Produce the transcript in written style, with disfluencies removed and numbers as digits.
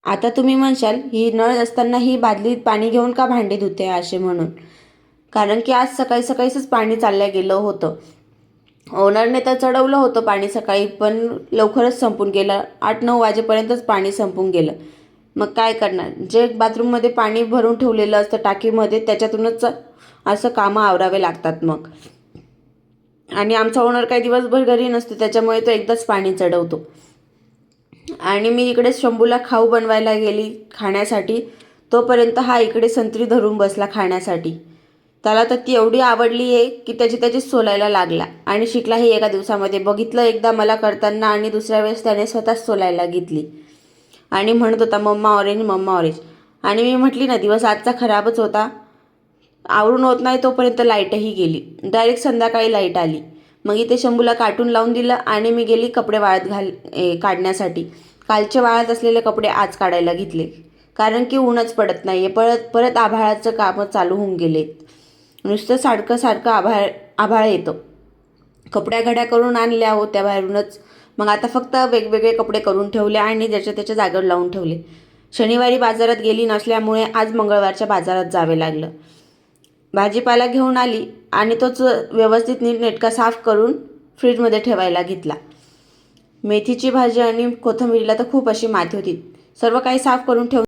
आता तुम्ही म्हणशाल ही नळ असताना ही बादलीत पाणी घेऊन का भांडी धुते असे म्हणून. कारण की आज सकाळी सकाळीच पाणी चाललं गेलं होतं. ओनरने तर चढवलं होतं पाणी सकाळी, पण लवकरच संपून गेलं. 8-9 वाजेपर्यंतच पाणी संपून गेलं. मग काय करणार, जे बाथरूममध्ये पाणी भरून ठेवलेलं असतं टाकीमध्ये त्याच्यातूनच असं कामं आवरावे लागतात मग. आणि आमचा ओनर काही दिवसभर घरी नसतो, त्याच्यामुळे तो एकदाच पाणी चढवतो. आणि मी इकडे शंभूला खाऊ बनवायला गेली खाण्यासाठी, तोपर्यंत हा इकडे संत्री धरून बसला खाण्यासाठी. त्याला तर ती एवढी आवडली आहे की त्याचीच सोलायला लागला आणि शिकलाही एका दिवसामध्ये. बघितलं एकदा मला करताना आणि दुसऱ्या वेळेस त्याने स्वतःच सोलायला घेतली आणि म्हणत होता मम्मा ऑरेंज, मम्मा ऑरेंज. आणि मी म्हटली ना दिवस आजचा खराबच होता. आवरून होत नाही तोपर्यंत लाईटही गेली. डायरेक्ट संध्याकाळी लाईट आली. मग इथे शंभूला कार्टून लावून दिलं आणि मी गेली कपडे वाळत काढण्यासाठी. कालचे वाळत असलेले कपडे आज काढायला घेतले, कारण की ऊनच पडत नाही आहे. परत आभाळाचं कामं चालू होऊन गेले. नुसतं सारखं सारखं आभाळ येतं. कपड्या घड्या करून आणल्या होत्या बाहेरूनच. मग आता फक्त वेगवेगळे कपडे करून ठेवले आणि त्याच्या जागेवर लावून ठेवले. शनिवारी बाजारात गेली नसल्यामुळे आज मंगळवारच्या बाजारात जावे लागलं. भाजीपाला घेऊन आली आणि तोच व्यवस्थित नीटनेटका साफ करून फ्रीजमध्ये ठेवायला घेतला. मेथीची भाजी आणि कोथिंबीरीला तर खूप अशी माती होती. सर्व काही साफ करून ठेवून